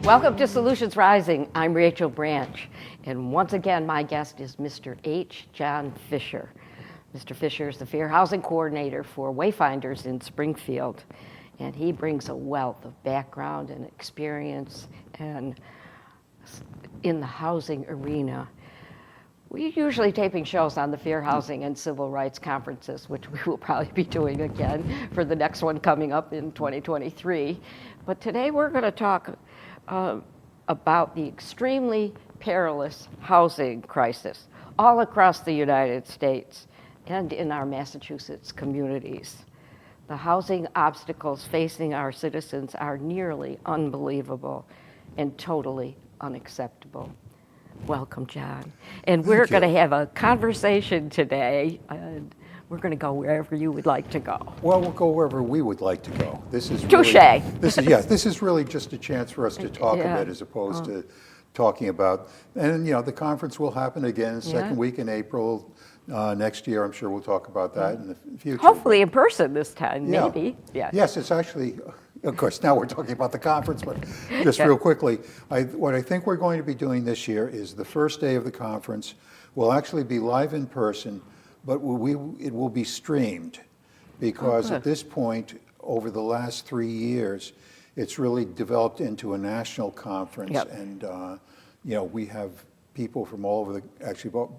Welcome to Solutions Rising. I'm Rachel Branch, and once again, my guest is Mr. H. John Fisher. Mr. Fisher is the Fair Housing Coordinator for Wayfinders in Springfield, and he brings a wealth of background and experience and in the housing arena. We're usually taping shows on the Fair Housing and Civil Rights Conferences, which we will probably be doing again for the next one coming up in 2023. But today we're going to talk about the extremely perilous housing crisis all across the United States and in our Massachusetts communities. The housing obstacles facing our citizens are nearly unbelievable and totally unacceptable. Welcome, John. And we're going to have a conversation today, and we're going to go wherever you would like to go. Well, we'll go wherever we would like to go. This is Touché. This is really just a chance for us to talk a bit as opposed to talking about, and the conference will happen again second week in April next year. I'm sure we'll talk about that in the future. Hopefully in person this time, maybe. Yeah. Yes, it's actually, of course, now we're talking about the conference, but just real quickly, what I think we're going to be doing this year is the first day of the conference will actually be live in person, but it will be streamed because at this point, over the last 3 years, it's really developed into a national conference, and we have people from all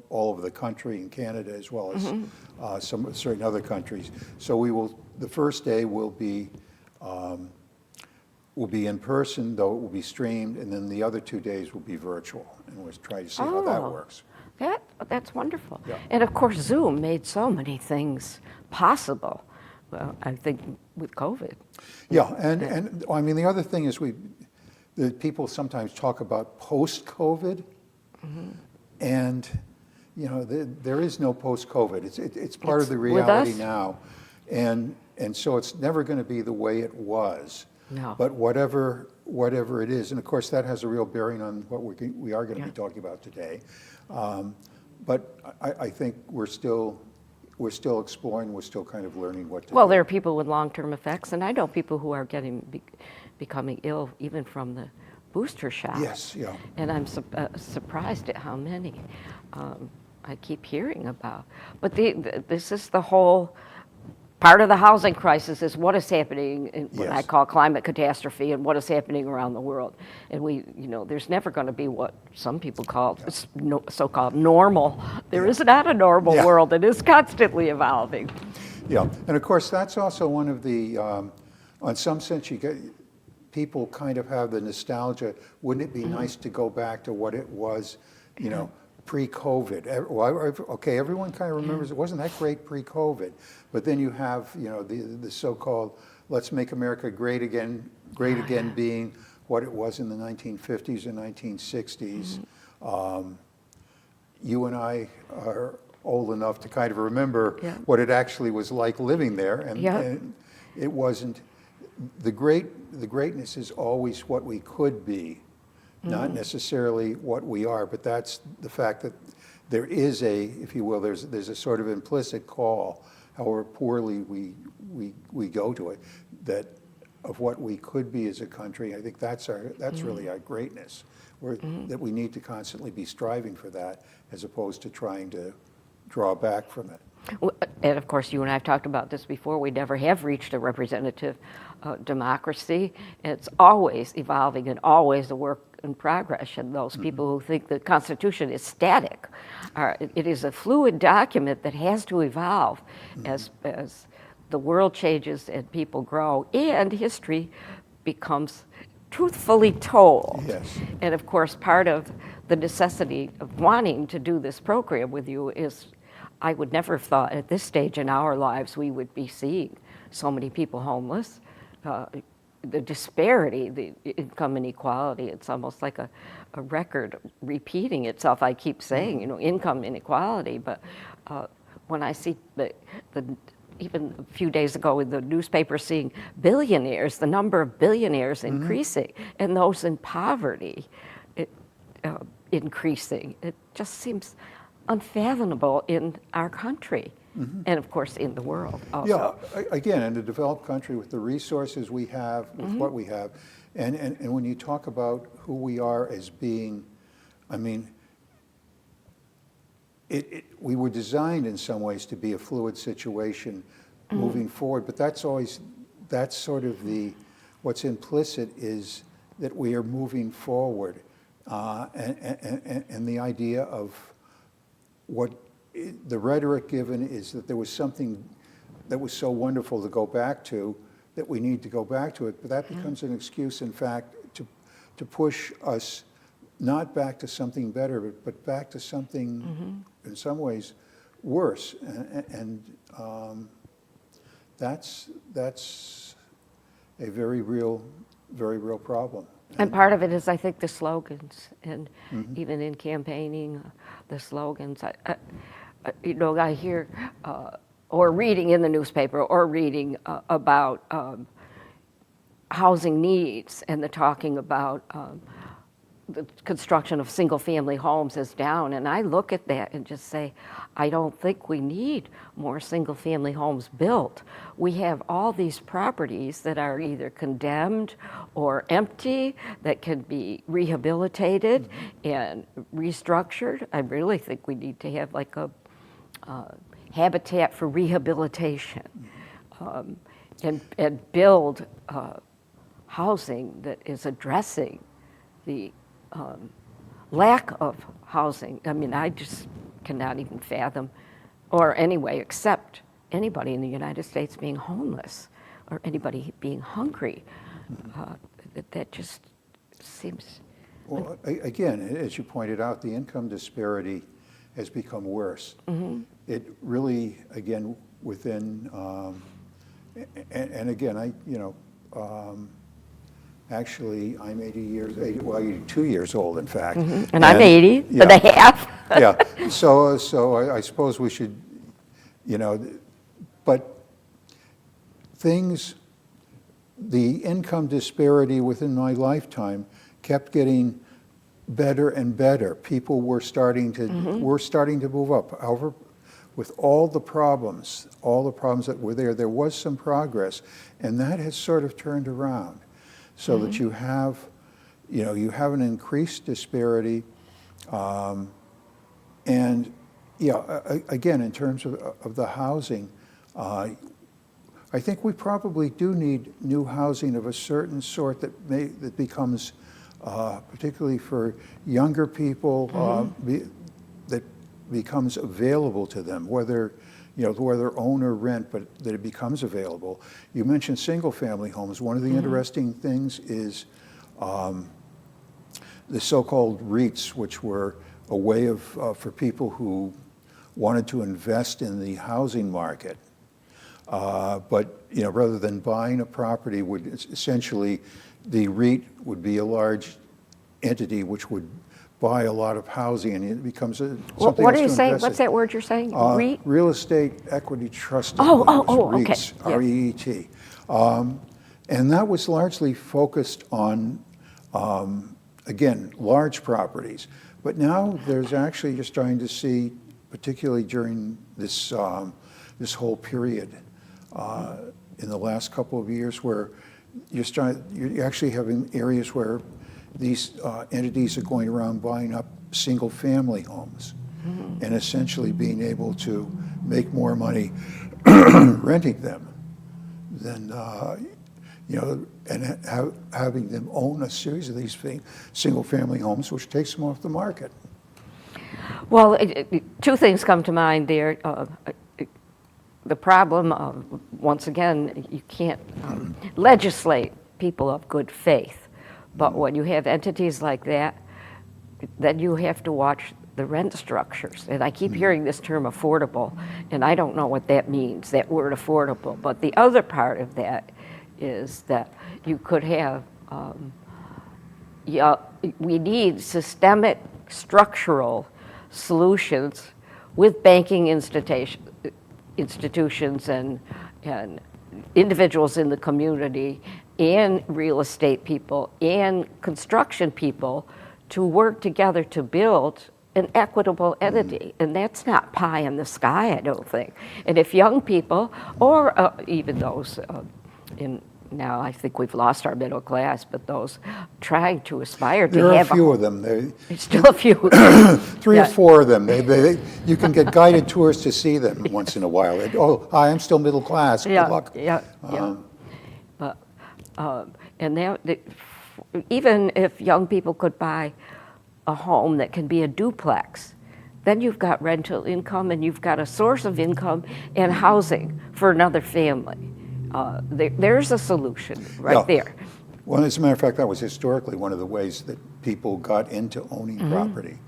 over the country in Canada as well as some certain other countries. So the first day will be in person, though it will be streamed, and then the other 2 days will be virtual, and we'll try to see how that works. That's wonderful. Yeah. And of course, Zoom made so many things possible. Well, I think with COVID. Yeah, and I mean the other thing is that people sometimes talk about post-COVID, and there is no post-COVID. It's part of the reality now, and so it's never going to be the way it was. No. But whatever it is, and of course that has a real bearing on what we are going to be talking about today. But I think we're still exploring. We're still kind of learning what to do. Well, there are people with long-term effects, and I know people who are becoming ill even from the booster shot. Yes, yeah. And I'm surprised at how many I keep hearing about. But this is the whole part of the housing crisis is what is happening in what I call climate catastrophe and what is happening around the world. And there's never going to be what some people call so-called normal. There is not a normal world. It is constantly evolving. Yeah, and of course that's also one of the, on some sense people kind of have the nostalgia, wouldn't it be nice to go back to what it was, pre-COVID? Everyone kind of remembers it wasn't that great pre-COVID, but then you have the so-called "Let's Make America Great Again" being what it was in the 1950s and 1960s. You and I are old enough to kind of remember what it actually was like living there, and it wasn't the greatness is always what we could be. Not necessarily what we are, but that's the fact that there is if you will, there's a sort of implicit call, however poorly we go to it, that of what we could be as a country. I think that's really our greatness, that we need to constantly be striving for that, as opposed to trying to draw back from it. And of course, you and I have talked about this before. We never have reached a representative democracy. It's always evolving and always a work in progress. And those people who think the Constitution is static, it is a fluid document that has to evolve as the world changes and people grow and history becomes truthfully told. Yes. And of course, part of the necessity of wanting to do this program with you is I would never have thought at this stage in our lives we would be seeing so many people homeless. The disparity, the income inequality, it's almost like a record repeating itself. I keep saying, income inequality, but when I see even a few days ago in the newspaper seeing billionaires, the number of billionaires increasing, and those in poverty increasing, it just seems unfathomable in our country. And of course in the world also. Yeah, again, in a developed country with the resources we have, with what we have, And when you talk about who we are as being, I mean, we were designed in some ways to be a fluid situation moving forward, but that's sort of what's implicit is that we are moving forward. And the idea of what the rhetoric given is that there was something that was so wonderful to go back to, that we need to go back to it, but that becomes an excuse, in fact, to push us not back to something better, but back to something, in some ways, worse. And that's a very real problem. And part of it is, I think, the slogans, and even in campaigning, the slogans. I hear, or reading in the newspaper, or reading about housing needs, and the talking about the construction of single-family homes is down, and I look at that and just say, I don't think we need more single-family homes built. We have all these properties that are either condemned or empty that can be rehabilitated and restructured. I really think we need to have like a habitat for rehabilitation, and build housing that is addressing the lack of housing. I mean, I just cannot even fathom, or anyway, accept anybody in the United States being homeless or anybody being hungry. That just seems... Well, again, as you pointed out, the income disparity has become worse. It really, again, within, and again, actually, I'm 82 years old, in fact. And I'm 80 and a half. Yeah, so I suppose we should, but the income disparity within my lifetime kept getting better and better. People were starting to move up. However, with all the problems that were there was some progress, and that has sort of turned around. So that you have an increased disparity, and again, in terms of the housing, I think we probably do need new housing of a certain sort that becomes, particularly for younger people, that becomes available to them, whether own or rent, but that it becomes available. You mentioned single-family homes. One of the interesting things is the so-called REITs, which were a way of for people who wanted to invest in the housing market, but rather than buying a property, essentially the REIT would be a large entity which would buy a lot of housing, and it becomes something. What are you saying? What's that word you're saying? REIT? Real Estate Equity Trust. REITs, okay. REET. And that was largely focused on, again, large properties. But now there's actually, you're starting to see, particularly during this whole period, in the last couple of years, where you're actually having areas where these entities are going around buying up single-family homes and essentially being able to make more money renting them than, and having them own a series of these single-family homes, which takes them off the market. Well, two things come to mind there. The problem, once again, you can't legislate people of good faith. But when you have entities like that, then you have to watch the rent structures. And I keep hearing this term affordable, and I don't know what that means, that word affordable. But the other part of that is that you could have, we need systemic structural solutions with banking institutions and individuals in the community and real estate people and construction people to work together to build an equitable entity. And that's not pie in the sky, I don't think. And if young people, or even those in now I think we've lost our middle class, but those trying to aspire to There are a have few of them. there's still a few. Three Yeah. or four of them. You can get guided tours to see them once in a while. Oh, hi, I'm still middle class. Good luck. Yeah. But, and even if young people could buy a home that can be a duplex, then you've got rental income and you've got a source of income and housing for another family. There's a solution right there. Well, as a matter of fact, that was historically one of the ways that people got into owning property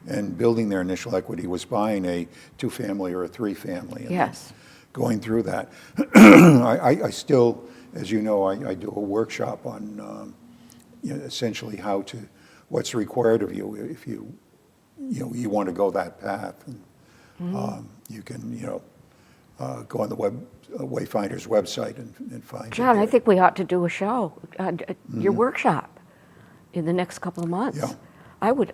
and building their initial equity was buying a two-family or a three-family. And Yes. going through that. I still, as you know, I do a workshop on essentially what's required of you if you want to go that path. And, you can, go on the Wayfinder's website and find John, it I think we ought to do a show, your workshop, in the next couple of months. Yeah. I would.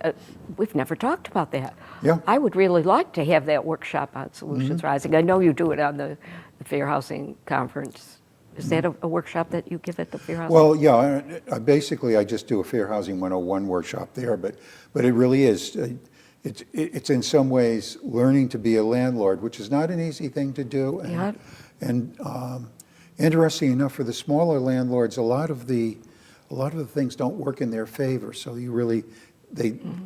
We've never talked about that. Yeah. I would really like to have that workshop on Solutions Rising. I know you do it on the Fair Housing Conference. Is that a workshop that you give at the Fair Housing? Well, yeah, I just do a Fair Housing 101 workshop there, but it really is. It's in some ways learning to be a landlord, which is not an easy thing to do. And interesting enough, for the smaller landlords, a lot of the things don't work in their favor. So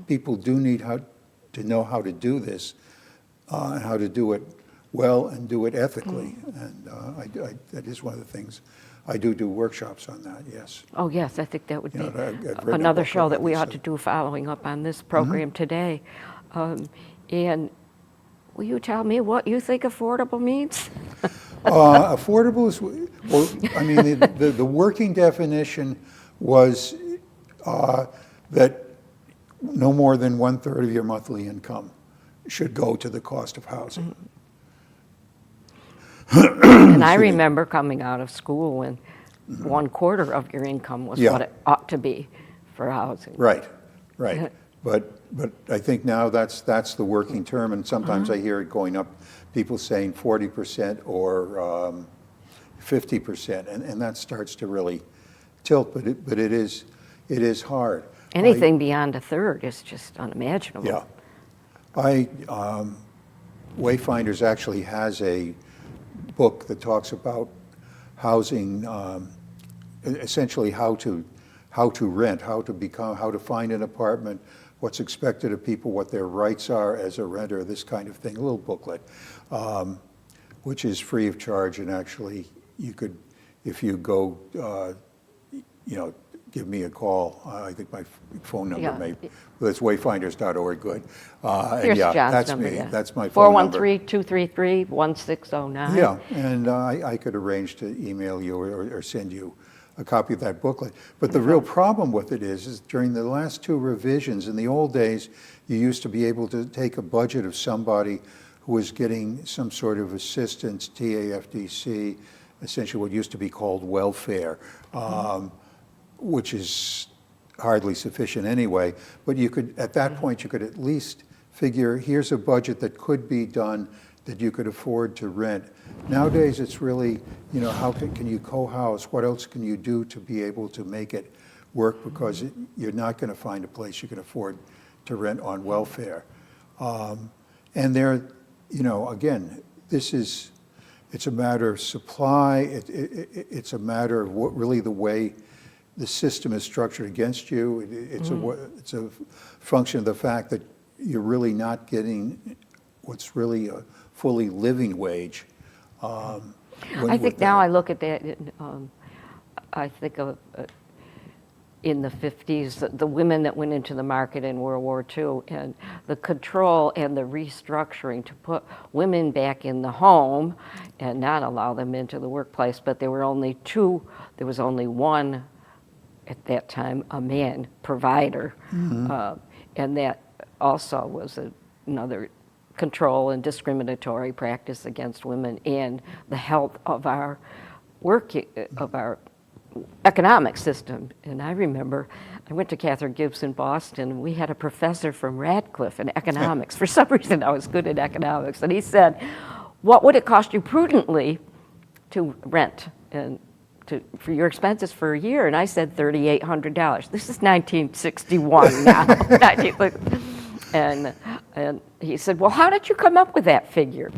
people do need to know how to do this, and how to do it well and do it ethically. And that is one of the things. I do workshops on that, yes. Oh, yes, I think that would be I've written a another book show that we already, ought to do following up on this program today. And will you tell me what you think affordable means? Affordable is, well, I mean, the working definition was that no more than 1/3 of your monthly income should go to the cost of housing. And I remember coming out of school when 1/4 of your income was what it ought to be for housing. Right. But I think now that's the working term, and sometimes I hear it going up, people saying 40% or 50%, and that starts to really tilt, but it is hard. Anything beyond 1/3 is just unimaginable. Yeah. Wayfinders actually has a book that talks about housing, essentially how to rent, how to find an apartment, what's expected of people, what their rights are as a renter, this kind of thing, a little booklet, which is free of charge. And actually, you could, if you go, give me a call. I think my phone number it's wayfinders.org, good. Here's John's that's number. me. That's my phone number. 413-233-1609. Yeah, and I could arrange to email you or send you a copy of that booklet. But the real problem with it is during the last 2 revisions, in the old days, you used to be able to take a budget of somebody who was getting some sort of assistance, TAFDC, essentially what used to be called welfare, which is hardly sufficient anyway. But you could, at that point, you could at least figure, here's a budget that could be done that you could afford to rent. Nowadays, it's really, how can you co-house? What else can you do to be able to make it work? Because you're not going to find a place you can afford to rent on welfare. And there, again, it's a matter of supply. It's a matter of what really the way the system is structured against you. It's a function of the fact that you're really not getting what's really a fully living wage. I think now I look at that, I think of in the 50s, the women that went into the market in World War II, and the control and the restructuring to put women back in the home and not allow them into the workplace. But there was only one at that time, a man provider. And that also was another control and discriminatory practice against women and the health of our economic system. And I remember I went to Catherine Gibbs in Boston, and we had a professor from Radcliffe in economics. For some reason, I was good at economics. And he said, what would it cost you prudently to rent and for your expenses for a year. And I said $3,800. This is 1961 now. And he said, well, how did you come up with that figure?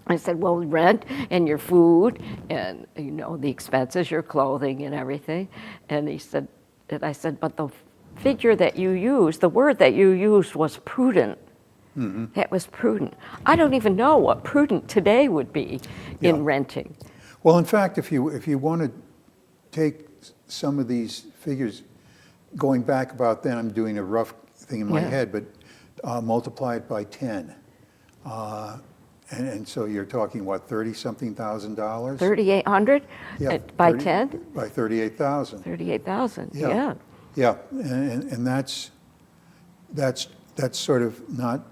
I said, well, rent and your food and, you know, the expenses, your clothing and everything. And he said, and I said, but the figure that you used, the word that you used was prudent. Mm-hmm. That was prudent. I don't even know what prudent today would be in renting. Well, in fact, if you want to take some of these figures, going back about then, I'm doing a rough thing in my head, but multiply it by 10. And so you're talking, what, $30-something thousand? $3,800 by 10? By 38,000. 38,000, yeah. Yeah, and that's sort of not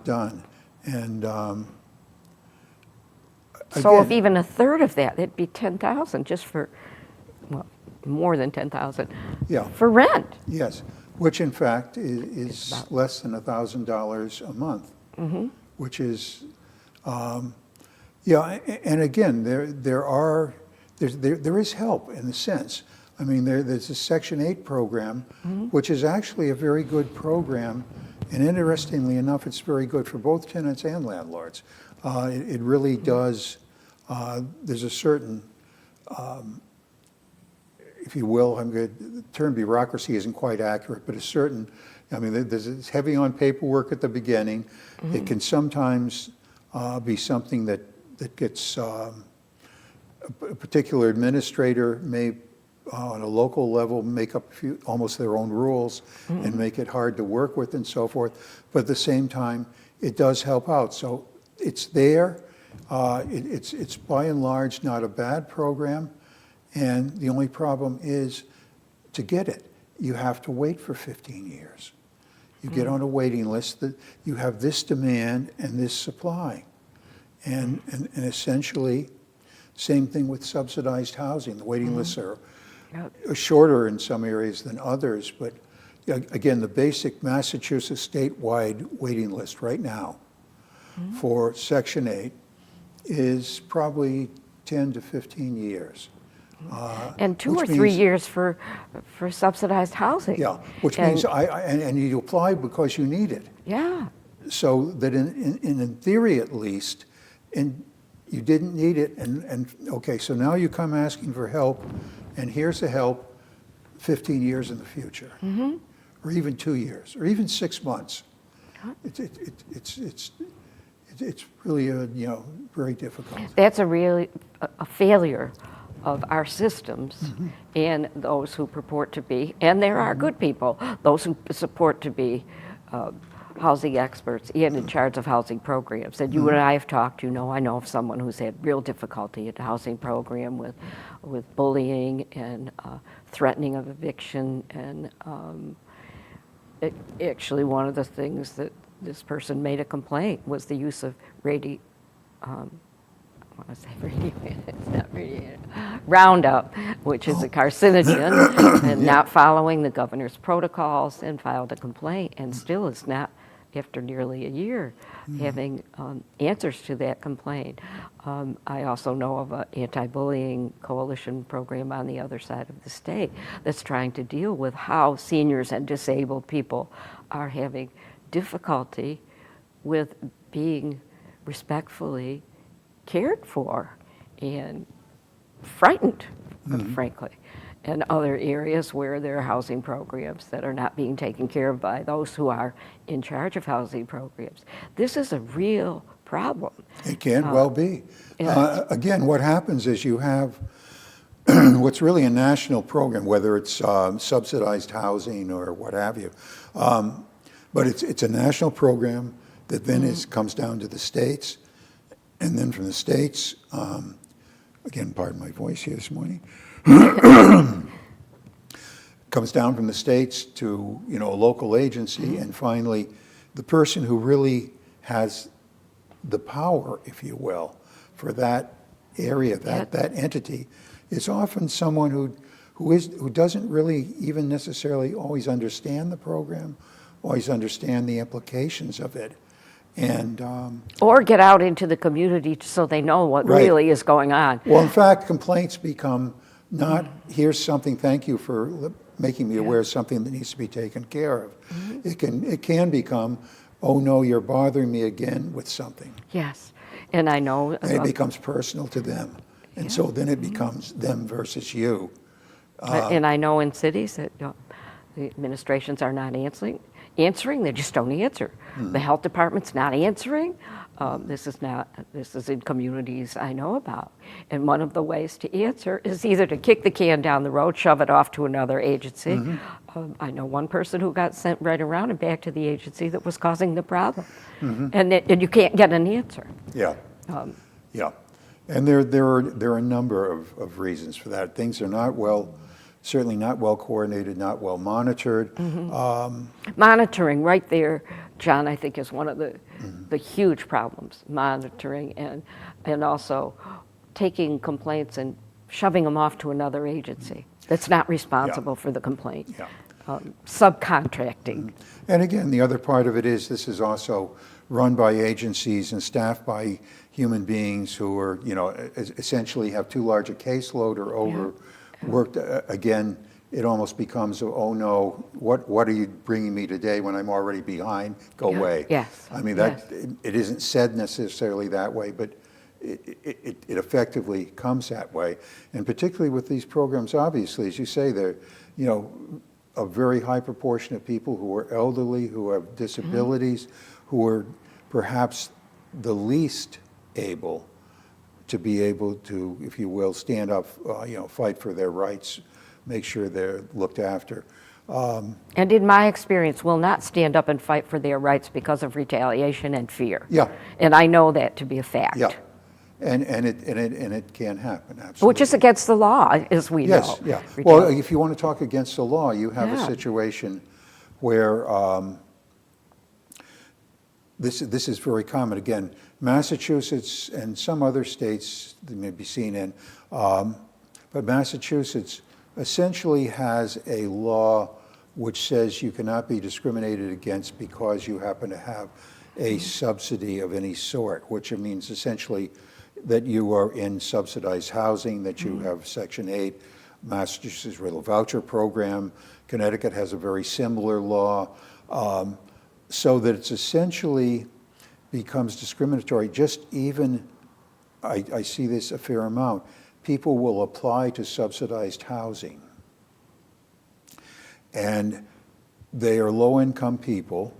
done. And so if even a third of that, it'd be 10,000 just for, well, more than 10,000 for rent. Yes, which in fact is less than $1,000 a month, which is, and again, there is help in a sense. I mean, there's a Section 8 program, which is actually a very good program, and interestingly enough, it's very good for both tenants and landlords. It really does, there's a certain, if you will, the term bureaucracy isn't quite accurate, but a certain, I mean, it's heavy on paperwork at the beginning. It can sometimes be something that gets, a particular administrator may, on a local level, make up almost their own rules and make it hard to work with and so forth. But at the same time, it does help out. So it's there. It's by and large not a bad program. And the only problem is to get it, you have to wait for 15 years. You get on a waiting list that you have this demand and this supply. And essentially, same thing with subsidized housing. The waiting lists are shorter in some areas than others, but again, the basic Massachusetts statewide waiting list right now for Section 8 is probably 10 to 15 years. And 2 or 3 years for subsidized housing. Yeah, which means and you apply because you need it. Yeah. So that in theory at least, you didn't need it, and okay, so now you come asking for help, and here's the help 15 years in the future, or even 2 years, or even 6 months. It's really very difficult. That's a failure of our systems and those who purport to be, and there are good people, those who purport to be housing experts and in charge of housing programs. And you and I have talked, I know of someone who's had real difficulty at the housing program with bullying and threatening of eviction. And actually one of the things that this person made a complaint was the use of Roundup, which is a carcinogen, and not following the governor's protocols, and filed a complaint, and still is not, after nearly a year, having answers to that complaint. I also know of an anti-bullying coalition program on the other side of the state that's trying to deal with how seniors and disabled people are having difficulty with being respectfully cared for and frightened, frankly, and other areas where there are housing programs that are not being taken care of by those who are in charge of housing programs. This is a real problem. It can well be. Again, what happens is you have what's really a national program, whether it's subsidized housing or what have you, but it's a national program that then comes down to the states. And then from the states, again, pardon my voice here this morning, comes down from the states to a local agency, and finally, the person who really has the power, if you will, for that area, that entity, is often someone who doesn't really even necessarily always understand the program, always understand the implications of it. And Or get out into the community so they know what Right. really is going on. well, in fact, complaints become not, here's something, thank you for making me aware of something that needs to be taken care of. It can become, oh no, you're bothering me again with something. Yes, and I know. And it becomes personal to them. And so then it becomes them versus you. And I know in cities that the administrations are not answering, they just don't answer. The health department's not answering. This is in communities I know about. And one of the ways to answer is either to kick the can down the road, shove it off to another agency. I know one person who got sent right around and back to the agency that was causing the problem. And you can't get an answer. Yeah. Yeah. And there are a number of reasons for that. Things are not certainly not well coordinated, not well monitored. Monitoring right there, John, I think is one of the huge problems, monitoring and also taking complaints and shoving them off to another agency that's not responsible for the complaint. Yeah. Subcontracting. And again, the other part of it is this is also run by agencies and staffed by human beings who are, essentially have too large a caseload or overworked. Again, it almost becomes, oh no, what are you bringing me today when I'm already behind? Go away. Yes. I mean, it isn't said necessarily that way, but it effectively comes that way. And particularly with these programs, obviously, as you say, they're, a very high proportion of people who are elderly, who have disabilities, who are perhaps the least able to be able to, if you will, stand up, fight for their rights, make sure they're looked after. And in my experience, will not stand up and fight for their rights because of retaliation and fear. Yeah. And I know that to be a fact. Yeah. And it can happen, absolutely. Which is against the law, as we know. Yes, yeah. Well, if you want to talk against the law, you have a Yeah. situation where this is very common. Again, Massachusetts and some other states that may be seen in, but Massachusetts essentially has a law which says you cannot be discriminated against because you happen to have a subsidy of any sort, which means essentially that you are in subsidized housing, that you have Section 8, Massachusetts Rail Voucher Program. Connecticut has a very similar law, so that it's essentially becomes discriminatory. Just even, I see this a fair amount, people will apply to subsidized housing. And they are low-income people.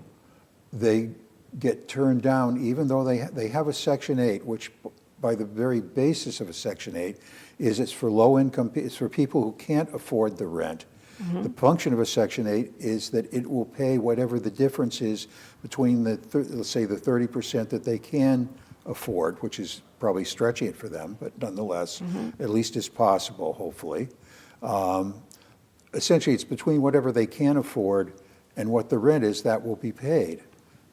They get turned down even though they have a Section 8, which by the very basis of a Section 8 is it's for low-income, it's for people who can't afford the rent. The function of a Section 8 is that it will pay whatever the difference is between let's say the 30% that they can afford, which is probably stretching it for them, but nonetheless, at least it's possible, hopefully. Essentially, it's between whatever they can afford and what the rent is that will be paid.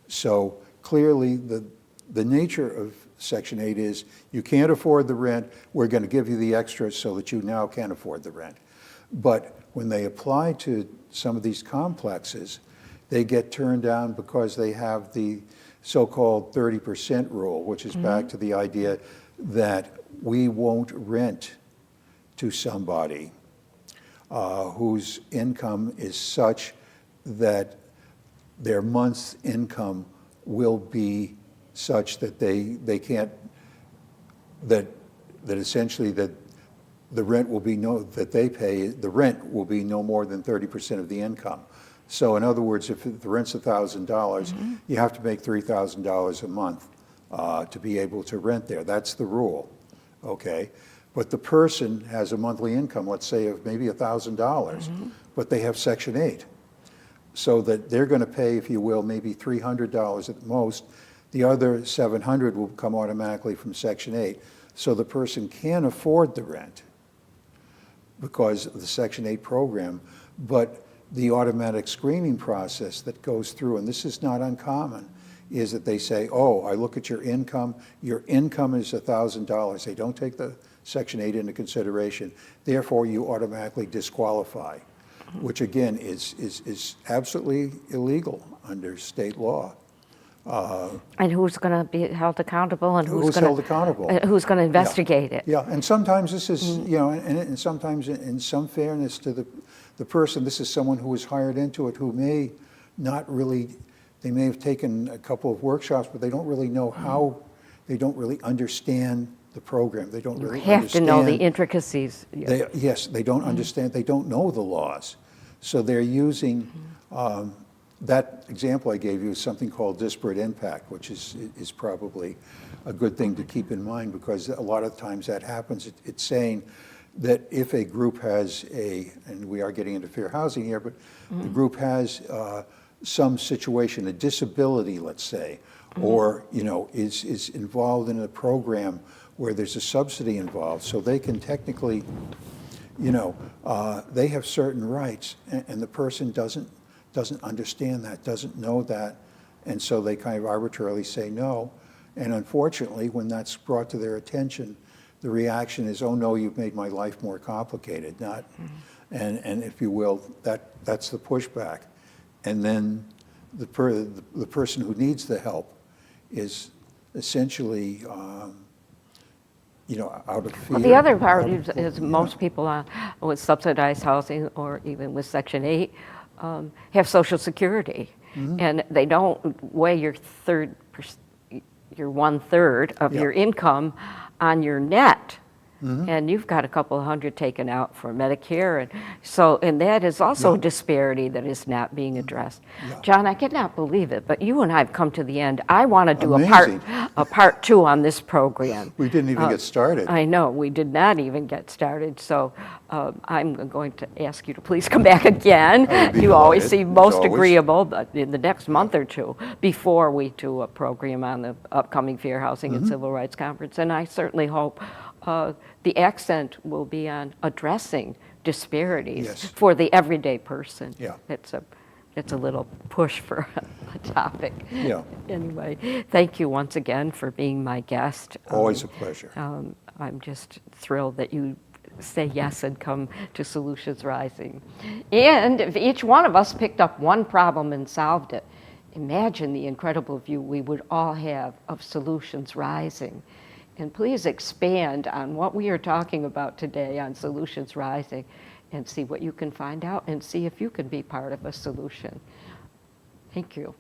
So clearly, the nature of Section 8 is you can't afford the rent, we're going to give you the extra so that you now can afford the rent. But when they apply to some of these complexes, they get turned down because they have the so-called 30% rule, which is back to the idea that we won't rent to somebody whose income is such that their month's income will be such that they can't, that essentially that the rent will be that they pay, the rent will be no more than 30% of the income. So in other words, if the rent's $1,000, you have to make $3,000 a month to be able to rent there. That's the rule, okay? But the person has a monthly income, let's say of maybe $1,000, but they have Section 8. So that they're going to pay, if you will, maybe $300 at the most. The other $700 will come automatically from Section 8. So the person can afford the rent because of the Section 8 program, but the automatic screening process that goes through, and this is not uncommon, is that they say, oh, I look at your income is $1,000. They don't take the Section 8 into consideration. Therefore, you automatically disqualify, which again is absolutely illegal under state law. And who's going to be held accountable, and Who's held accountable? Who's going to investigate it? Yeah, and sometimes this is, and sometimes in some fairness to the person, this is someone who was hired into it who may not really, they may have taken a couple of workshops, but they don't really know how, they don't really understand the program. They don't really have understand. to know the intricacies. Yes, they don't understand, they don't know the laws. So they're using, that example I gave you is something called disparate impact, which is probably a good thing to keep in mind, because a lot of times that happens. It's saying that if a group has and we are getting into fair housing here, but the group has some situation, a disability, let's say, or is involved in a program where there's a subsidy involved, so they can technically, they have certain rights, and the person doesn't understand that, doesn't know that, and so they kind of arbitrarily say no. And unfortunately, when that's brought to their attention, the reaction is, oh no, you've made my life more complicated, not, and if you will, that's the pushback. And then the person who needs the help is essentially, out of fear. Well, the other part is most people with subsidized housing or even with Section 8 have Social Security, and they don't weigh your 1/3 of your income on your net. And you've got a couple hundred taken out for Medicare, and that is also a disparity that is not being addressed. John, I cannot believe it, but you and I have come to the end. I want to do a part 2 on this program. We didn't even get started. I know, we did not even get started, so I'm going to ask you to please come back again. You always seem most agreeable, but in the next month or two, before we do a program on the upcoming Fair Housing and Civil Rights Conference, and I certainly hope the accent will be on addressing disparities for the everyday person. It's a little push for a topic. Anyway, thank you once again for being my guest. Always a pleasure. I'm just thrilled that you say yes and come to Solutions Rising. And if each one of us picked up one problem and solved it, imagine the incredible view we would all have of Solutions Rising. And please expand on what we are talking about today on Solutions Rising and see what you can find out and see if you can be part of a solution. Thank you.